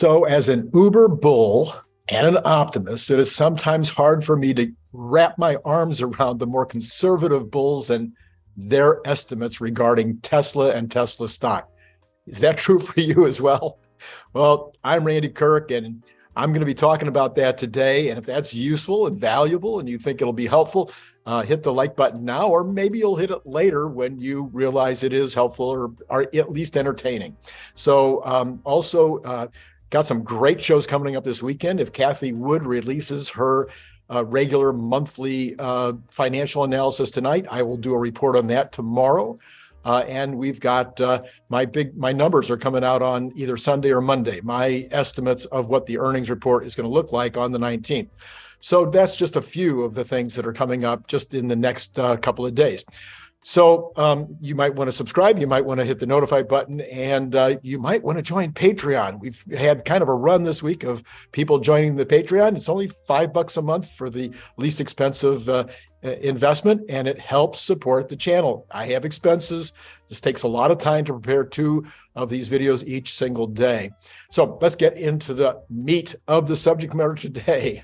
So, as an Uber bull and an optimist, it is sometimes hard for me to wrap my arms around the more conservative bulls and their estimates regarding Tesla and Tesla stock. Is that true for you as well? Well, I'm Randy Kirk, and I'm going to be talking about that today. And if that's useful and valuable and you think it'll be helpful, hit the like button now, or maybe you'll hit it later when you realize it is helpful or at least entertaining. So also got some great shows coming up this weekend. If Cathie Wood releases her regular monthly financial analysis tonight, I will do a report on that tomorrow. And we've got my numbers are coming out on either Sunday or Monday, my estimates of what the earnings report is going to look like on the 19th. So that's just a few of the things that are coming up just in the next couple of days. So you might want to subscribe, you might want to hit the notify button, and you might want to join Patreon. We've had kind of a run this week of people joining the Patreon. It's only $5 a month for the least expensive investment, and it helps support the channel. I have expenses. This takes a lot of time to prepare 2 of these videos each single day. So let's get into the meat of the subject matter today.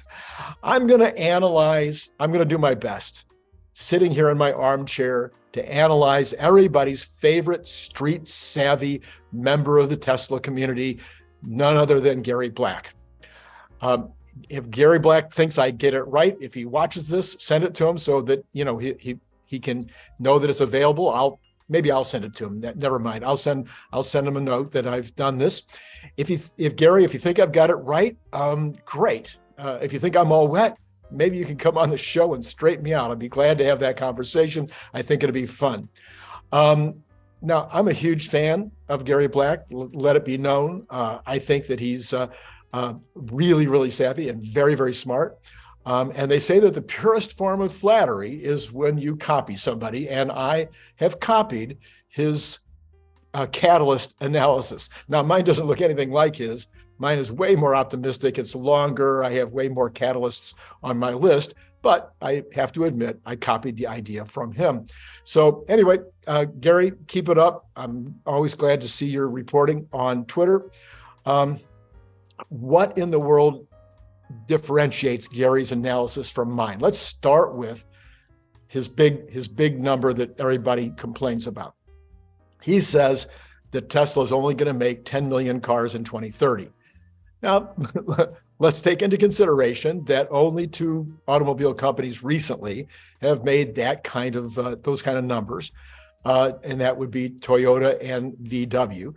I'm going to do my best, sitting here in my armchair, to analyze everybody's favorite street savvy member of the Tesla community, none other than Gary Black. If Gary Black thinks I get it right, if he watches this, send it to him so that he can know that it's available. I'll send it to him. Never mind. I'll send him a note that I've done this. If Gary, if you think I've got it right, great. If you think I'm all wet, maybe you can come on the show and straighten me out. I'd be glad to have that conversation. I think it'll be fun. Now, I'm a huge fan of Gary Black. Let it be known. I think that he's really, really savvy and very, very smart. And they say that the purest form of flattery is when you copy somebody. And I have copied his catalyst analysis. Now, mine doesn't look anything like his. Mine is way more optimistic. It's longer. I have way more catalysts on my list, but I have to admit, I copied the idea from him. So anyway, Gary, keep it up. I'm always glad to see your reporting on Twitter. What in the world differentiates Gary's analysis from mine? Let's start with his big number that everybody complains about. He says that Tesla is only going to make 10 million cars in 2030. Now, let's take into consideration that only 2 automobile companies recently have made that kind of those kind of numbers, and that would be Toyota and VW.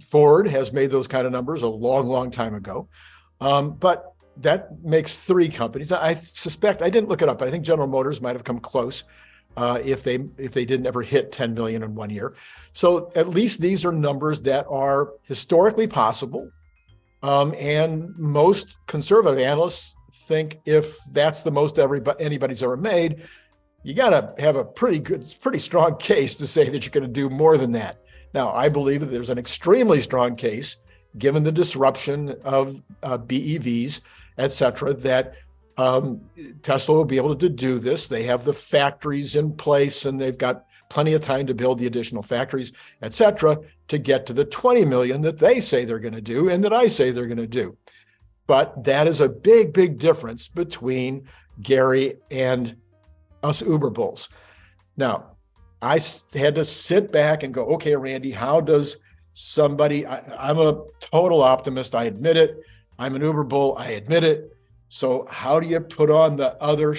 Ford has made those kind of numbers a long, long time ago, but that makes 3 companies. I suspect, I didn't look it up, but I think General Motors might have come close if they didn't ever hit 10 million in 1 year. So at least these are numbers that are historically possible. And most conservative analysts think if that's the most anybody's ever made, you got to have a pretty strong case to say that you're going to do more than that. Now, I believe that there's an extremely strong case, given the disruption of BEVs, et cetera, that Tesla will be able to do this. They have the factories in place, and they've got plenty of time to build the additional factories, et cetera, to get to the 20 million that they say they're going to do and that I say they're going to do. But that is a big, big difference between Gary and us Uber bulls. Now, I had to sit back and go, okay, Randy, how does somebody, I'm a total optimist, I admit it. I'm an Uber bull, I admit it. So how do you put on the other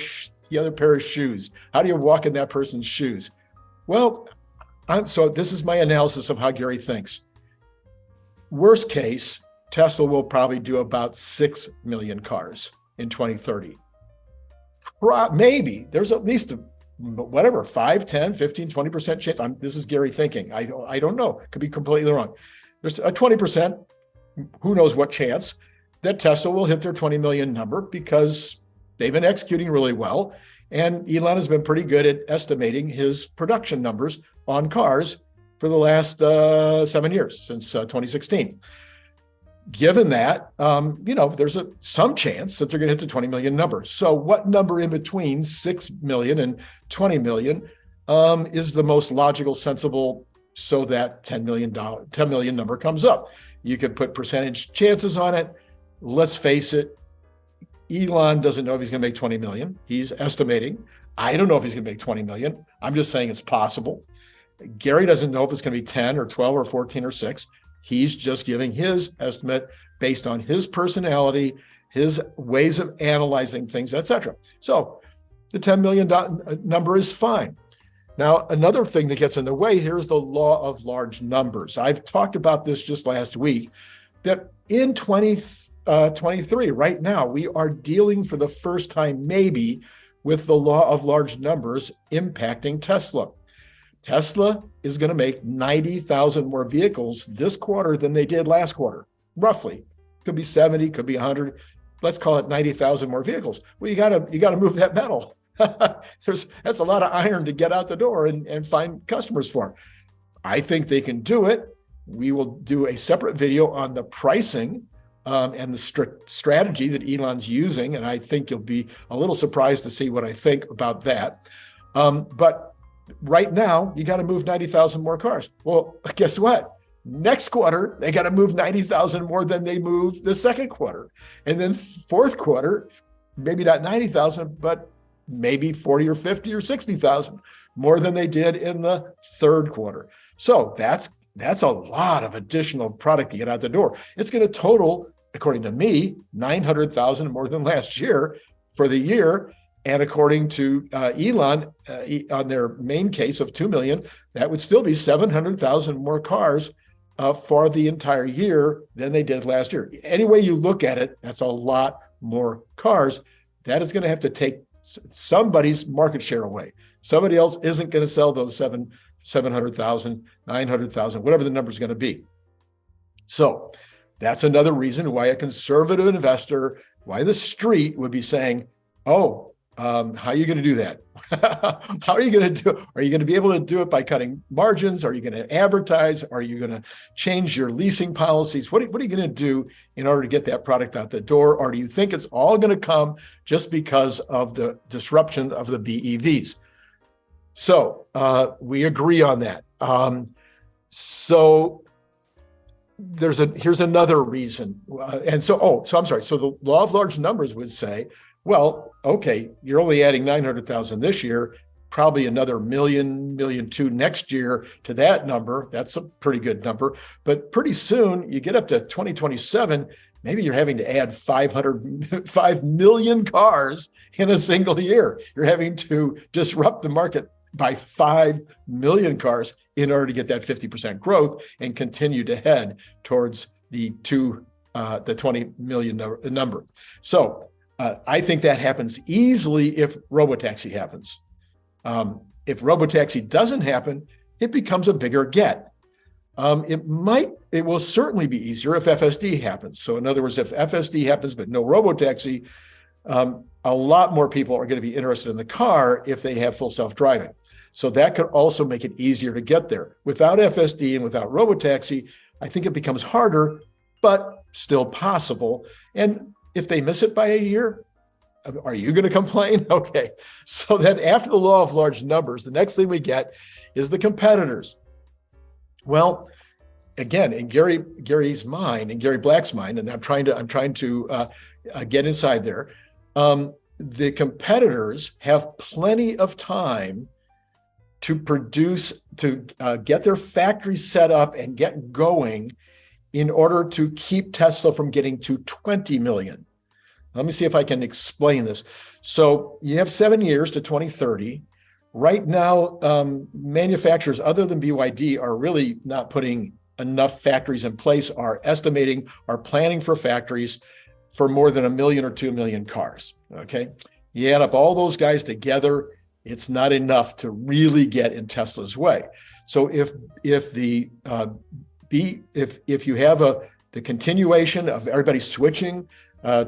pair of shoes? How do you walk in that person's shoes? Well, so this is my analysis of how Gary thinks. Worst case, Tesla will probably do about 6 million cars in 2030. Maybe there's at least whatever, 5, 10, 15, 20% chance. This is Gary thinking. I don't know. Could be completely wrong. There's a 20%, who knows what chance, that Tesla will hit their 20 million number because they've been executing really well. And Elon has been pretty good at estimating his production numbers on cars for the last 7 years, since 2016. Given that, there's some chance that they're going to hit the 20 million number. So what number in between 6 million and 20 million is the most logical, sensible so that $10 million number comes up. You could put percentage chances on it. Let's face it, Elon doesn't know if he's going to make 20 million. He's estimating. I don't know if he's going to make 20 million. I'm just saying it's possible. Gary doesn't know if it's going to be 10 or 12 or 14 or 6. He's just giving his estimate based on his personality, his ways of analyzing things, etc. So the $10 million number is fine. Now, another thing that gets in the way here is the law of large numbers. I've talked about this just last week, that in 2023, right now, we are dealing for the first time maybe with the law of large numbers impacting Tesla. Tesla is going to make 90,000 more vehicles this quarter than they did last quarter, roughly. Could be 70, could be 100. Let's call it 90,000 more vehicles. Well, you got to move that metal. That's a lot of iron to get out the door and find customers for. I think they can do it. We will do a separate video on the pricing and the strategy that Elon's using, and I think you'll be a little surprised to see what I think about that. But right now, you got to move 90,000 more cars. Well, guess what? Next quarter, they got to move 90,000 more than they moved the second quarter. And then fourth quarter, maybe not 90,000, but maybe 40 or 50 or 60,000 more than they did in the third quarter. So that's a lot of additional product to get out the door. It's going to total, according to me, 900,000 more than last year for the year. And according to Elon, on their main case of 2 million, that would still be 700,000 more cars for the entire year than they did last year. Any way you look at it, that's a lot more cars. That is going to have to take somebody's market share away. Somebody else isn't going to sell those 700,000, 900,000, whatever the number is going to be. So that's another reason why a conservative investor, why the street would be saying, oh, how are you going to do that? How are you going to do it? Are you going to be able to do it by cutting margins? Are you going to advertise? Are you going to change your leasing policies? What are you going to do in order to get that product out the door? Or do you think it's all going to come just because of the disruption of the BEVs? So we agree on that. So here's another reason. I'm sorry. So the law of large numbers would say, well, okay, you're only adding 900,000 this year, probably another million two next year to that number. That's a pretty good number. But pretty soon you get up to 2027, maybe you're having to add 5 million cars in a single year. You're having to disrupt the market by 5 million cars in order to get that 50% growth and continue to head towards the 20 million number. So I think that happens easily if robotaxi happens. If robotaxi doesn't happen, it becomes a bigger get. It will certainly be easier if FSD happens. So in other words, if FSD happens but no robotaxi, a lot more people are going to be interested in the car if they have full self-driving. So that could also make it easier to get there. Without FSD and without robotaxi, I think it becomes harder, but still possible. And if they miss it by a year, are you going to complain? Okay. So then after the law of large numbers, the next thing we get is the competitors. Well, again, in Gary's mind, in Gary Black's mind, and I'm trying to get inside there, the competitors have plenty of time to produce, to get their factories set up and get going in order to keep Tesla from getting to 20 million. Let me see if I can explain this. So you have 7 years to 2030. Right now, manufacturers other than BYD are really not putting enough factories in place, are planning for factories for more than 1 million or 2 million cars, okay? You add up all those guys together, it's not enough to really get in Tesla's way. So if you have the continuation of everybody switching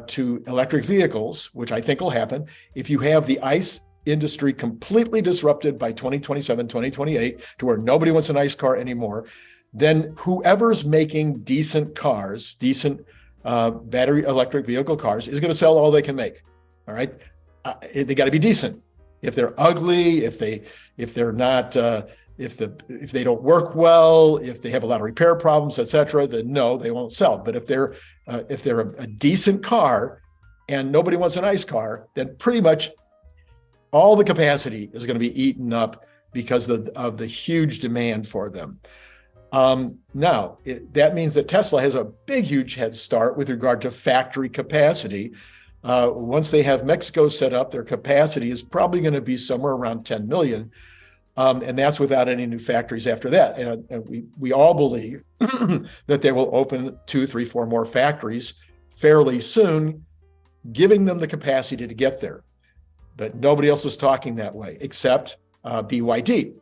to electric vehicles, which I think will happen, if you have the ICE industry completely disrupted by 2027, 2028, to where nobody wants an ICE car anymore, then whoever's making decent cars, decent battery electric vehicle cars, is going to sell all they can make. All right, they got to be decent. If they're ugly, if they're not if they don't work well, if they have a lot of repair problems, et cetera, then no, they won't sell. But if they're a decent car and nobody wants an ICE car, then pretty much all the capacity is going to be eaten up because of the huge demand for them. Now, that means that Tesla has a big, huge head start with regard to factory capacity. Once they have Mexico set up, their capacity is probably going to be somewhere around 10 million. And that's without any new factories after that. And we all believe that they will open 2, 3, 4 more factories fairly soon, giving them the capacity to get there. But nobody else is talking that way except BYD.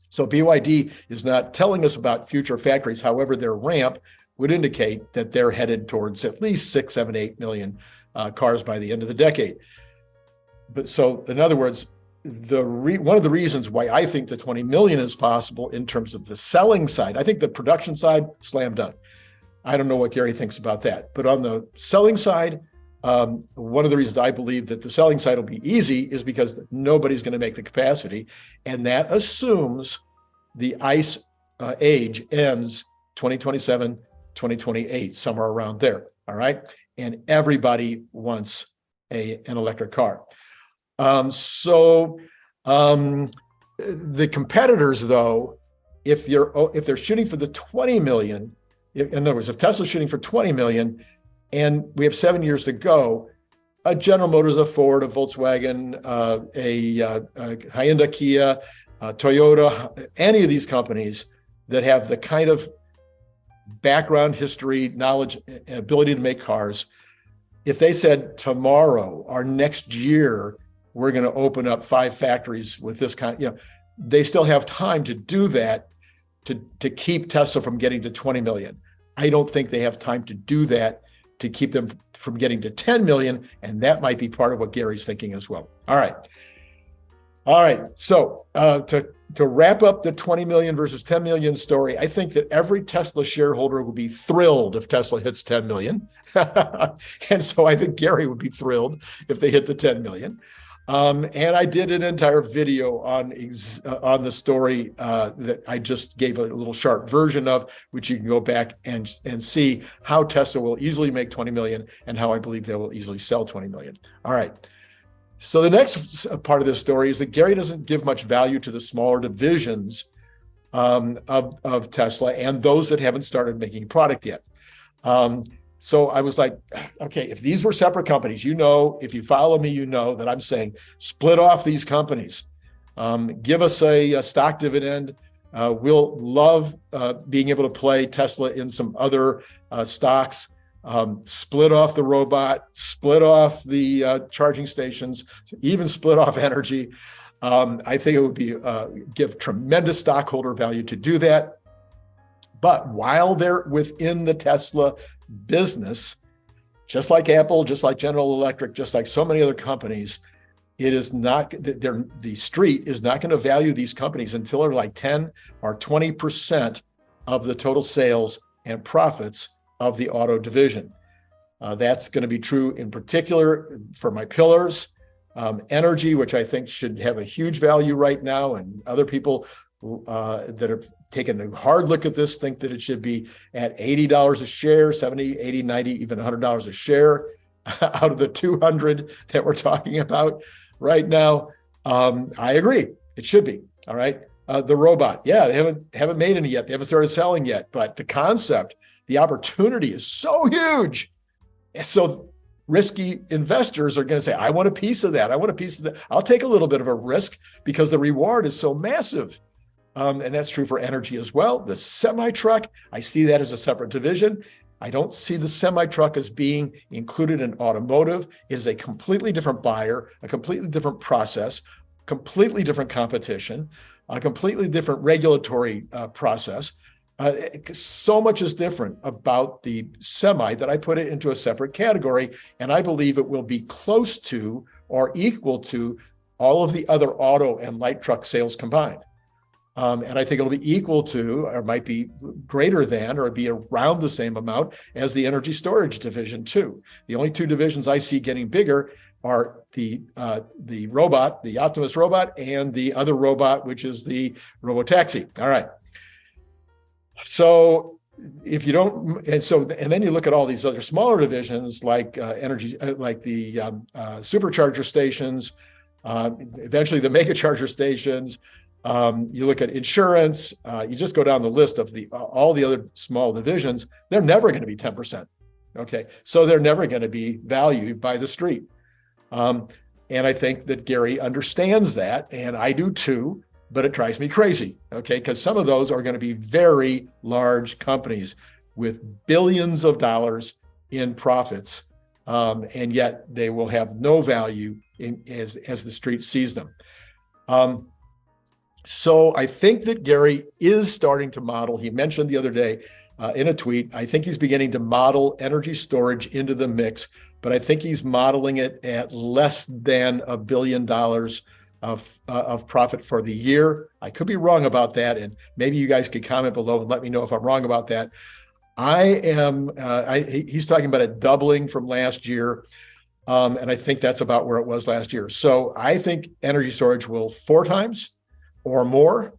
So BYD is not telling us about future factories. However, their ramp would indicate that they're headed towards at least 6, 7, 8 million cars by the end of the decade. But so, in other words, one of the reasons why I think the 20 million is possible in terms of the selling side, I think the production side, slam dunk. I don't know what Gary thinks about that. But on the selling side, one of the reasons I believe that the selling side will be easy is because nobody's going to make the capacity. And that assumes the ICE age ends 2027, 2028, somewhere around there. All right. And everybody wants an electric car. The competitors, though, if they're shooting for the 20 million, in other words, if Tesla's shooting for 20 million, and we have 7 years to go, a General Motors, a Ford, a Volkswagen, a Hyundai, Kia, Toyota, any of these companies that have the kind of background, history, knowledge, ability to make cars, if they said tomorrow or next year, we're going to open up 5 factories with this kind, they still have time to do that to keep Tesla from getting to 20 million. I don't think they have time to do that to keep them from getting to 10 million. And that might be part of what Gary's thinking as well. All right. So to wrap up the 20 million versus 10 million story, I think that every Tesla shareholder will be thrilled if Tesla hits 10 million. And so I think Gary would be thrilled if they hit the 10 million. And I did an entire video on the story that I just gave a little short version of, which you can go back and see how Tesla will easily make 20 million and how I believe they will easily sell 20 million. All right. So the next part of this story is that Gary doesn't give much value to the smaller divisions of Tesla and those that haven't started making product yet. So I was like, okay, if these were separate companies, if you follow me, that I'm saying split off these companies, give us a stock dividend. We'll love being able to play Tesla in some other stocks, split off the robot, split off the charging stations, even split off energy. I think it would be give tremendous stockholder value to do that. But while they're within the Tesla business, just like Apple, just like General Electric, just like so many other companies, it is not, the street is not going to value these companies until they're like 10 or 20% of the total sales and profits of the auto division. That's going to be true in particular for my pillars, energy, which I think should have a huge value right now, and other people that are taking a hard look at this think that it should be at $80 a share, 70, 80, 90, even $100 a share out of the 200 that we're talking about right now. I agree. It should be. All right. The robot. Yeah, they haven't made any yet. They haven't started selling yet. But the concept, the opportunity is so huge. So risky investors are going to say, I want a piece of that. I want a piece of that. I'll take a little bit of a risk because the reward is so massive. And that's true for energy as well. The semi-truck, I see that as a separate division. I don't see the semi-truck as being included in automotive. It is a completely different buyer, a completely different process, completely different competition, a completely different regulatory process. So much is different about the semi that I put it into a separate category. And I believe it will be close to or equal to all of the other auto and light truck sales combined. And I think it'll be equal to, or might be greater than, or be around the same amount as the energy storage division too. The only two divisions I see getting bigger are the robot, the Optimus robot, and the other robot, which is the robotaxi. All right. So if you don't, and then you look at all these other smaller divisions like energy, like the supercharger stations, eventually the mega charger stations. You look at insurance. You just go down the list of all the other small divisions. They're never going to be 10%. Okay, so they're never going to be valued by the street. And I think that Gary understands that, and I do too. But it drives me crazy, okay? Because some of those are going to be very large companies with billions of dollars in profits, and yet they will have no value as the street sees them. So I think that Gary is starting to model. He mentioned the other day in a tweet, I think he's beginning to model energy storage into the mix, but I think he's modeling it at less than $1 billion of profit for the year. I could be wrong about that, and maybe you guys could comment below and let me know if I'm wrong about that. He's talking about it doubling from last year, and I think that's about where it was last year. So I think energy storage will 4 times or more.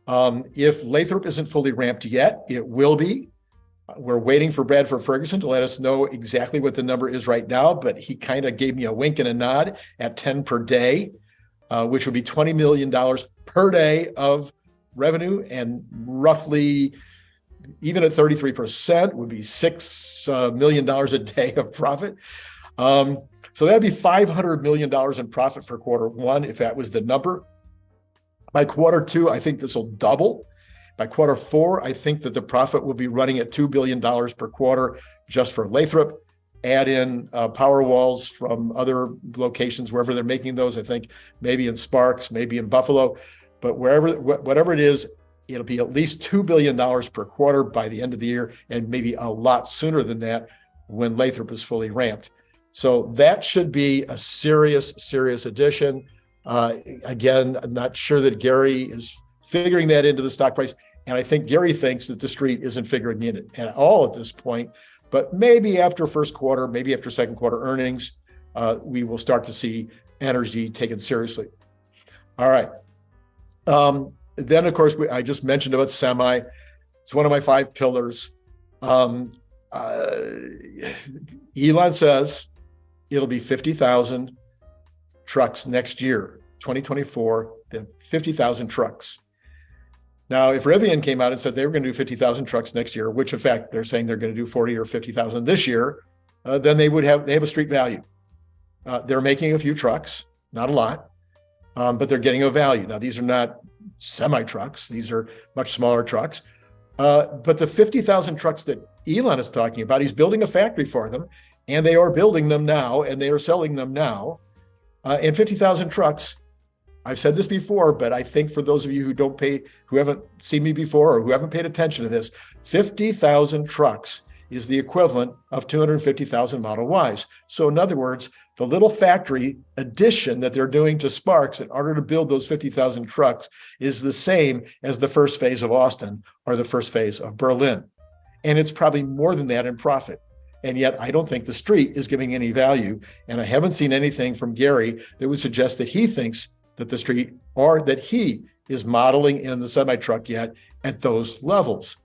If Lathrop isn't fully ramped yet, it will be. We're waiting for Bradford Ferguson to let us know exactly what the number is right now, but he kind of gave me a wink and a nod at 10 per day. Which would be $20 million per day of revenue, and roughly, even at 33%, would be $6 million a day of profit. So that'd be $500 million in profit for quarter 1, if that was the number. By quarter 2, I think this will double. By quarter 4, I think that the profit will be running at $2 billion per quarter just for Lathrop. Add in power walls from other locations, wherever they're making those. I think maybe in Sparks, maybe in Buffalo, but whatever it is, it'll be at least $2 billion per quarter by the end of the year, and maybe a lot sooner than that when Lathrop is fully ramped. So that should be a serious addition. Again, I'm not sure that Gary is figuring that into the stock price, and I think Gary thinks that the street isn't figuring it at all at this point. But maybe after first quarter, maybe after second quarter earnings, we will start to see energy taken seriously. All right. Then, of course, I just mentioned about semi. It's one of my 5 pillars. Elon says it'll be 50,000 trucks next year, 2024, the 50,000 trucks. Now, if Rivian came out and said they were going to do 50,000 trucks next year, which in fact they're saying they're going to do 40 or 50,000 this year, then they have a street value. They're making a few trucks, not a lot, but they're getting a value. Now, these are not semi trucks; these are much smaller trucks. But the 50,000 trucks that Elon is talking about, he's building a factory for them, and they are building them now, and they are selling them now. And 50,000 trucks. I've said this before, but I think for those of you who haven't seen me before or who haven't paid attention to this, 50,000 trucks is the equivalent of 250,000 Model Ys. So in other words, the little factory addition that they're doing to Sparks in order to build those 50,000 trucks is the same as the first phase of Austin or the first phase of Berlin. And it's probably more than that in profit. And yet I don't think the street is giving any value. And I haven't seen anything from Gary that would suggest that he thinks that the street or that he is modeling in the semi-truck yet at those levels.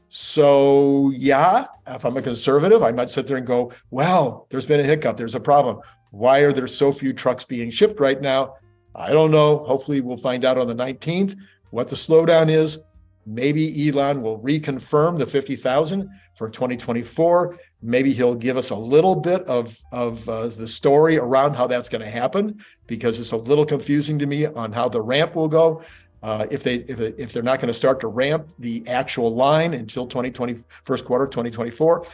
So yeah, if I'm a conservative, I might sit there and go, well, there's been a hiccup, there's a problem. Why are there so few trucks being shipped right now? I don't know. Hopefully we'll find out on the 19th what the slowdown is. Maybe Elon will reconfirm the 50,000 for 2024. Maybe he'll give us a little bit of the story around how that's going to happen, because it's a little confusing to me on how the ramp will go. If they're not going to start to ramp the actual line until first quarter 2024,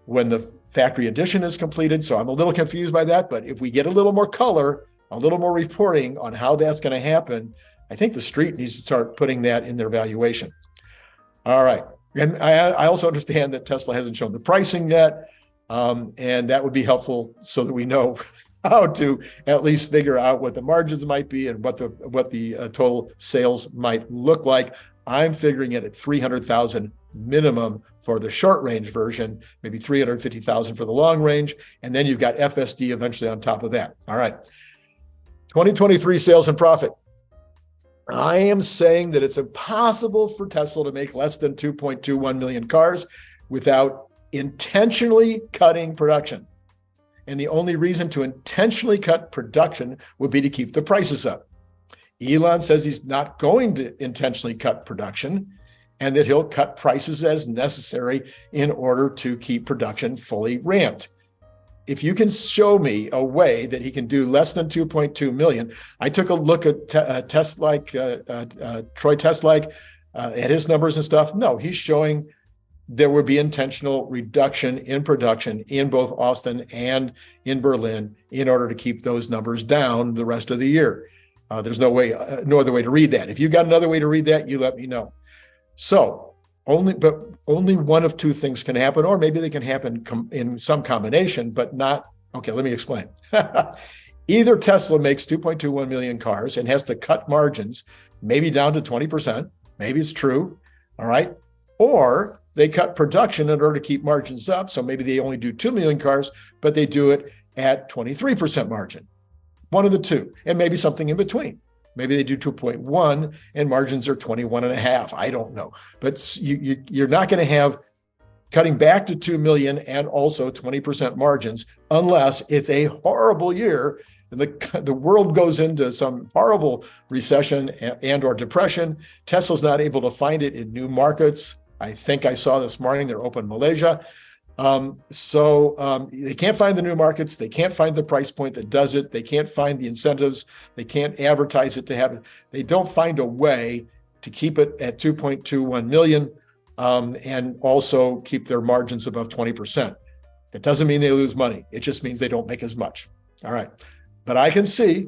when the factory addition is completed. So I'm a little confused by that. But if we get a little more color, a little more reporting on how that's going to happen, I think the street needs to start putting that in their valuation. All right. And I also understand that Tesla hasn't shown the pricing yet. And that would be helpful so that we know how to at least figure out what the margins might be and what the total sales might look like. I'm figuring it at 300,000 minimum for the short range version, maybe 350,000 for the long range. And then you've got FSD eventually on top of that. All right. 2023 sales and profit. I am saying that it's impossible for Tesla to make less than 2.21 million cars without intentionally cutting production. And the only reason to intentionally cut production would be to keep the prices up. Elon says he's not going to intentionally cut production and that he'll cut prices as necessary in order to keep production fully ramped. If you can show me a way that he can do less than 2.2 million, I took a look at Troy Tesla, at his numbers and stuff. No, he's showing there would be intentional reduction in production in both Austin and in Berlin in order to keep those numbers down the rest of the year. There's no other way to read that. If you got another way to read that, you let me know. So only one of two things can happen, or maybe they can happen in some combination, but not. Okay, let me explain. Either Tesla makes 2.21 million cars and has to cut margins, maybe down to 20%. Maybe it's true. All right. Or they cut production in order to keep margins up. So maybe they only do 2 million cars, but they do it at 23% margin. One of the two, and maybe something in between. Maybe they do 2.1 and margins are 21.5. I don't know. But you're not going to have cutting back to 2 million and also 20% margins unless it's a horrible year and the world goes into some horrible recession and or depression. Tesla's not able to find it in new markets. I think I saw this morning they're open in Malaysia. So they can't find the new markets. They can't find the price point that does it. They can't find the incentives. They can't advertise it to have it. They don't find a way to keep it at 2.21 million and also keep their margins above 20%. That doesn't mean they lose money. It just means they don't make as much. All right. But I can see,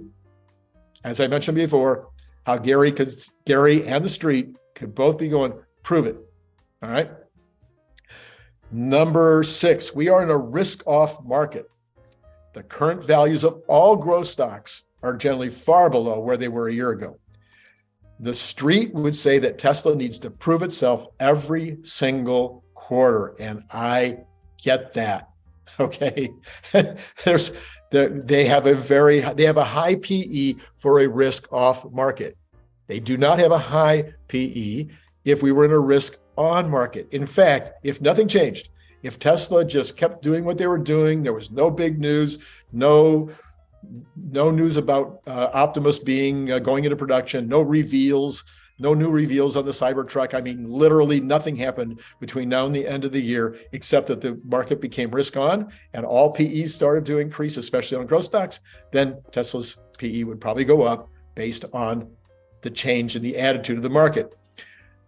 as I mentioned before, how Gary and the street could both be going, prove it. All right. Number 6, we are in a risk-off market. The current values of all growth stocks are generally far below where they were a year ago. The street would say that Tesla needs to prove itself every single quarter, and I get that. Okay, they have a high PE for a risk-off market. They do not have a high PE if we were in a risk-on market. In fact, if nothing changed, if Tesla just kept doing what they were doing, there was no big news, no news about Optimus going into production, no new reveals on the Cybertruck. I mean, literally nothing happened between now and the end of the year, except that the market became risk-on and all PEs started to increase, especially on growth stocks. Then Tesla's PE would probably go up based on the change in the attitude of the market.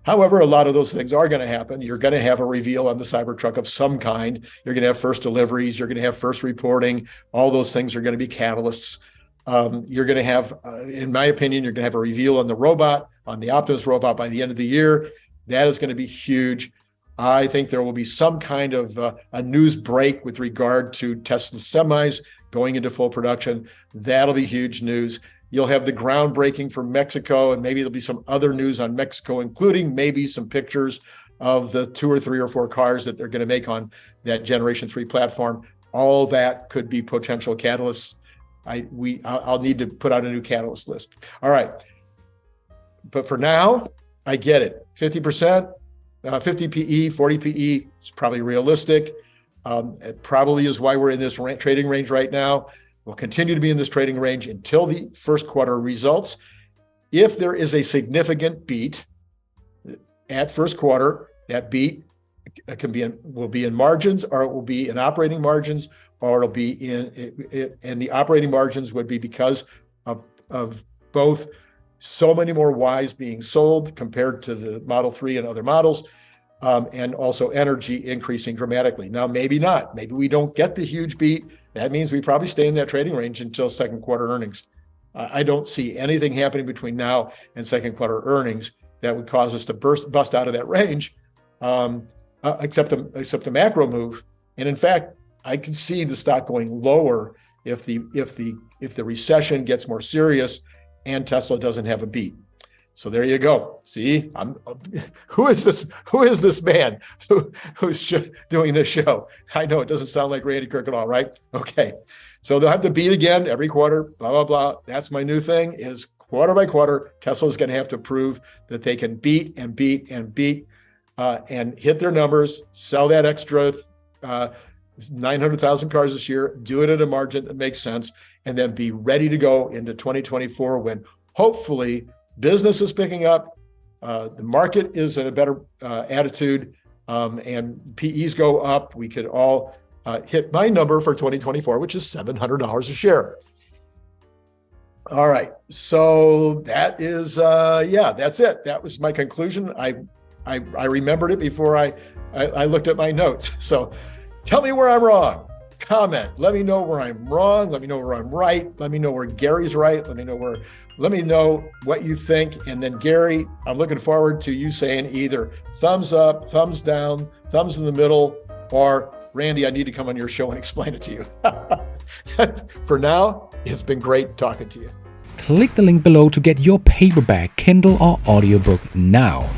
However, a lot of those things are going to happen. You're going to have a reveal on the Cybertruck of some kind. You're going to have first deliveries. You're going to have first reporting. All those things are going to be catalysts. You're going to have, in my opinion, you're going to have a reveal on the Optimus robot by the end of the year. That is going to be huge. I think there will be some kind of a news break with regard to Tesla semis going into full production. That'll be huge news. You'll have the groundbreaking from Mexico, and maybe there'll be some other news on Mexico, including maybe some pictures of the 2 or 3 or 4 cars that they're going to make on that Generation 3 platform. All that could be potential catalysts. I'll need to put out a new catalyst list. All right. But for now, I get it. 50%, 50 PE, 40 PE is probably realistic. It probably is why we're in this trading range right now. We'll continue to be in this trading range until the first quarter results. If there is a significant beat at first quarter, that beat will be in margins, or it will be in operating margins, or it'll be and the operating margins would be because of both so many more Ys being sold compared to the Model 3 and other models, and also energy increasing dramatically. Now, maybe not. Maybe we don't get the huge beat. That means we probably stay in that trading range until second quarter earnings. I don't see anything happening between now and second quarter earnings that would cause us to bust out of that range, except a macro move. And in fact, I can see the stock going lower if the recession gets more serious and Tesla doesn't have a beat. So there you go. See, who is this man who's doing this show? I know it doesn't sound like Randy Kirk at all, right? Okay. So they'll have to beat again every quarter, blah, blah, blah. That's my new thing is quarter by quarter, Tesla's going to have to prove that they can beat and beat and beat and hit their numbers, sell that extra 900,000 cars this year, do it at a margin that makes sense, and then be ready to go into 2024 when hopefully business is picking up, the market is in a better attitude, and PEs go up. We could all hit my number for 2024, which is $700 a share. All right. So that is, that's it. That was my conclusion. I remembered it before I looked at my notes. So tell me where I'm wrong. Comment. Let me know where I'm wrong. Let me know where I'm right. Let me know where Gary's right. Let me know what you think. And then Gary, I'm looking forward to you saying either thumbs up, thumbs down, thumbs in the middle, or Randy, I need to come on your show and explain it to you. For now, it's been great talking to you. Click the link below to get your paperback, Kindle, or audiobook now.